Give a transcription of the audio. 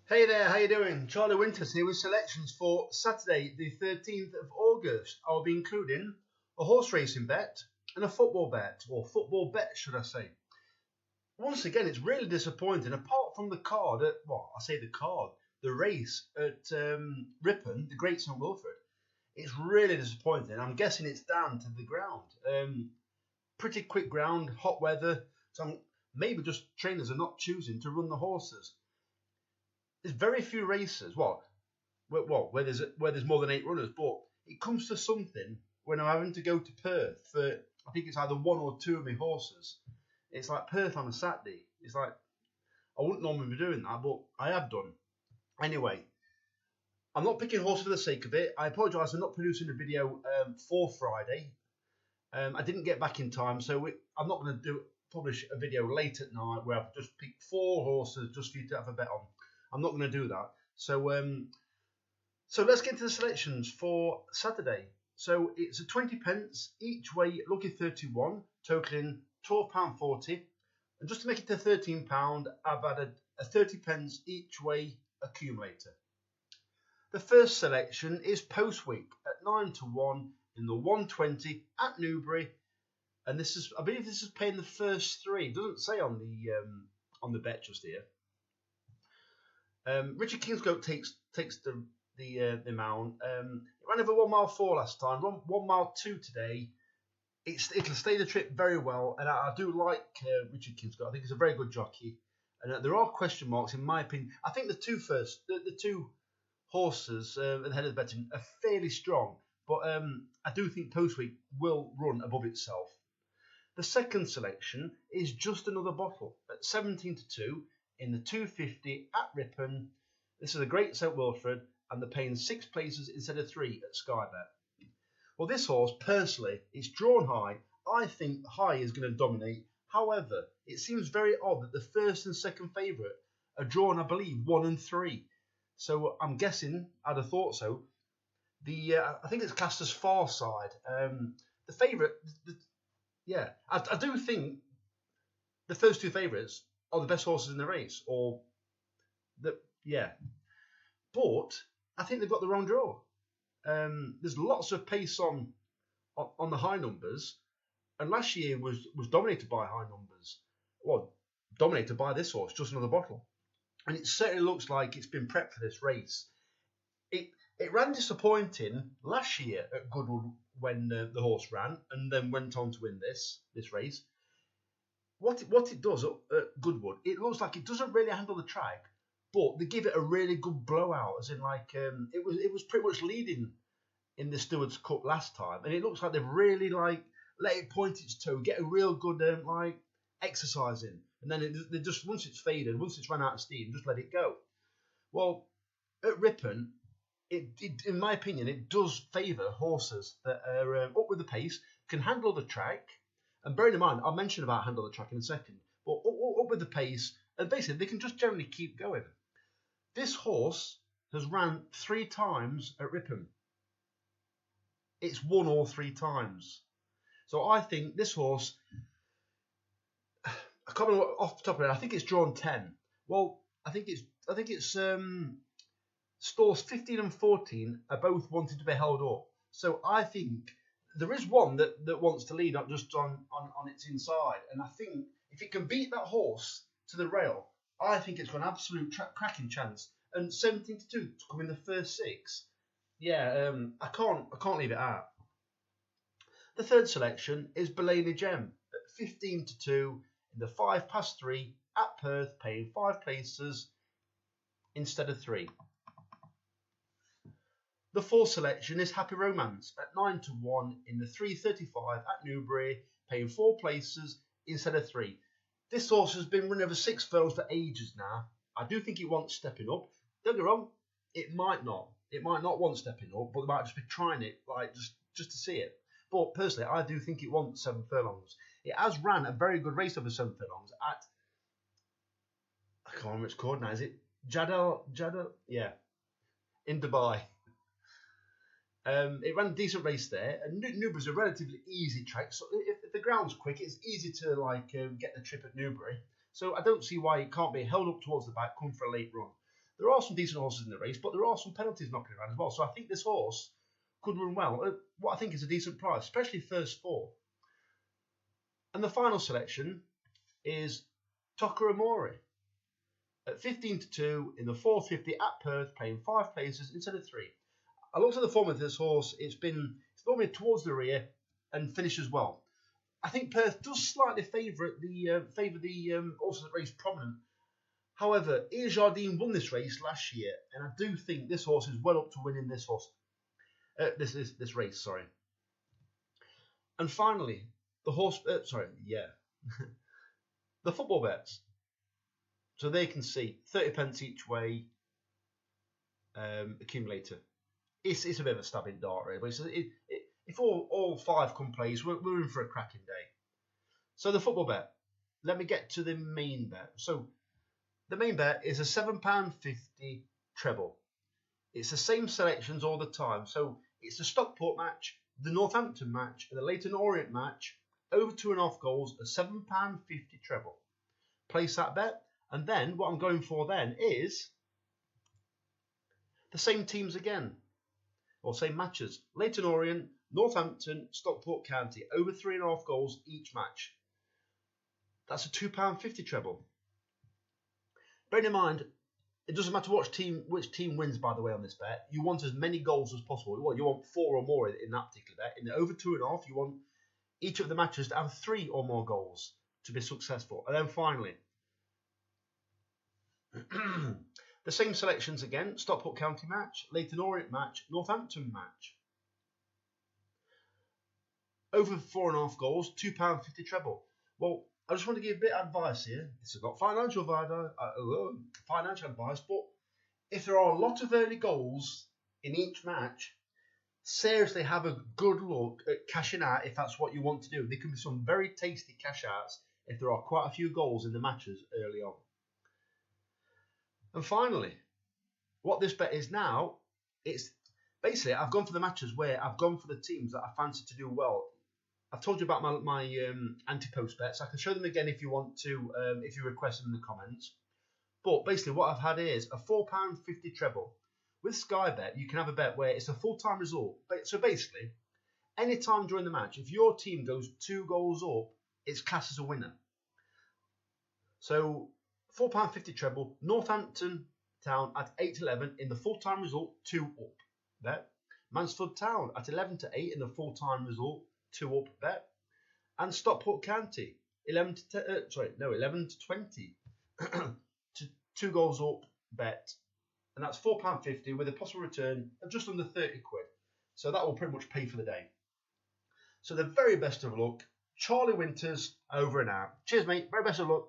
Hey there, how you doing? Charlie Winters here with selections for Saturday the 13th of August. I'll be including a horse racing bet and a football bet, or football bet should I say. Once again, it's really disappointing, apart from the card, the race at Ripon, the Great St Wilfrid. It's really disappointing. I'm guessing it's down to the ground. Pretty quick ground, hot weather, so maybe just trainers are not choosing to run the horses. There's very few races, where there's more than 8 runners, but it comes to something when I'm having to go to Perth for, I think it's either 1 or 2 of my horses. It's like Perth on a Saturday. It's like, I wouldn't normally be doing that, but I have done. Anyway, I'm not picking horses for the sake of it. I apologise for not producing a video for Friday. I didn't get back in time, so I'm not going to publish a video late at night where I've just picked 4 horses just for you to have a bet on. I'm not going to do that. So let's get into the selections for Saturday. So it's a 20 pence each way, lucky 31, totaling £12.40. And just to make it to £13, I've added a 30 pence each way accumulator. The first selection is Post Week at 9 to 1 in the 120 at Newbury. And I believe this is paying the first 3. It doesn't say on the bet just here. Richard Kingscote takes the mount. It ran over 1 mile 4 last time, 1 mile 2 today. It'll stay the trip very well, and I do like Richard Kingscote. I think he's a very good jockey, and there are question marks in my opinion. I think the two horses at the head of the betting are fairly strong, but I do think Post Week will run above itself. The second selection is Just Another Bottle at 17 to 2. In the 250 at Ripon. This is a Great St Wilfrid, and they're paying 6 places instead of 3 at Sky Bet. Well, this horse, personally, it's drawn high. I think high is going to dominate. However, it seems very odd that the first and second favourite are drawn, I believe, 1 and 3. So I'm guessing, I'd have thought so. I think it's classed as Far Side. The favourite, I do think the first 2 favourites are the best horses in the race, but I think they've got the wrong draw. There's lots of pace on the high numbers, and last year was dominated by high numbers. Well, dominated by this horse, Just Another Bottle, and it certainly looks like it's been prepped for this race. It ran disappointing last year at Goodwood when the horse ran, and then went on to win this race. What it does at Goodwood, it looks like it doesn't really handle the track, but they give it a really good blowout, as in it was pretty much leading in the Stewards Cup last time, and it looks like they've really let it point its toe, get a real good exercise in, and then they just, once it's faded, once it's run out of steam, just let it go. Well, at Ripon, it in my opinion, it does favour horses that are up with the pace, can handle the track. And bearing in mind, I'll mention about handle the track in a second, but up with the pace, and basically they can just generally keep going. This horse has ran 3 times at Ripon. It's won all 3 times. So I think this horse, I can't remember off the top of it, I think it's drawn 10. Well, I think it's stalls 15 and 14 are both wanting to be held up. So I think there is one that wants to lead, not just on its inside. And I think if it can beat that horse to the rail, I think it's got an absolute cracking chance. And 17 to 2 to come in the first 6. Yeah, I can't leave it out. The third selection is Bellany Gem at 15 to 2 in the 5 past 3 at Perth, paying 5 places instead of 3. The fourth selection is Happy Romance at 9 to 1 in the 335 at Newbury, paying 4 places instead of 3. This horse has been run over 6 furlongs for ages now. I do think it wants stepping up. Don't get me wrong, it might not. It might not want stepping up, but they might just be trying it, just to see it. But personally, I do think it wants 7 furlongs. It has ran a very good race over 7 furlongs at, I can't remember what it's called now. Is it Jadal? Yeah, in Dubai. It ran a decent race there, and Newbury's a relatively easy track. So if the ground's quick, it's easy to get the trip at Newbury. So I don't see why it can't be held up towards the back, come for a late run. There are some decent horses in the race, but there are some penalties knocking around as well. So I think this horse could run well at what I think is a decent price, especially first 4. And the final selection is Tokura Amore at 15-2 in the 450 at Perth, playing 5 places instead of 3. I looked at the form of this horse. It's normally towards the rear and finishes well. I think Perth does slightly favour the horses that race prominent. However, Ian Jardine won this race last year, and I do think this horse is well up to winning this race. Sorry. And finally, the the football bets. So they can see 30 pence each way accumulator. It's a bit of a stabbing dart, really. But if all 5 come plays, we're in for a cracking day. So the football bet. Let me get to the main bet. So the main bet is a £7.50 treble. It's the same selections all the time. So it's the Stockport match, the Northampton match, and the Leyton Orient match. Over 2.5 goals, a £7.50 treble. Place that bet. And then what I'm going for then is the same teams again, or same matches. Leyton Orient, Northampton, Stockport County, over 3.5 goals each match. That's a £2.50 treble. Bearing in mind, it doesn't matter which team wins, by the way, on this bet. You want as many goals as possible. You want 4 or more in that particular bet. In the over 2.5, you want each of the matches to have 3 or more goals to be successful. And then finally, the same selections again: Stockport County match, Leyton Orient match, Northampton match. Over 4.5 goals, £2.50 treble. Well, I just want to give a bit of advice here. This is not financial advice, but if there are a lot of early goals in each match, seriously have a good look at cashing out if that's what you want to do. There can be some very tasty cash outs if there are quite a few goals in the matches early on. And finally, what this bet is now, it's basically I've gone for the matches where I've gone for the teams that I fancy to do well. I've told you about my anti-post bets. I can show them again if you want to, if you request them in the comments. But basically what I've had is a £4.50 treble. With Sky Bet, you can have a bet where it's a full-time result. So basically, any time during the match, if your team goes 2 goals up, it's classed as a winner. So £4.50 treble, Northampton Town at 8-11 in the full-time result, 2 up bet. Mansfield Town at 11-8 in the full-time result, 2 up bet. And Stockport County 11-20 to 2 goals up bet. And that's £4.50 with a possible return of just under 30 quid. So that will pretty much pay for the day. So the very best of luck. Charlie Winters, over and out. Cheers, mate. Very best of luck.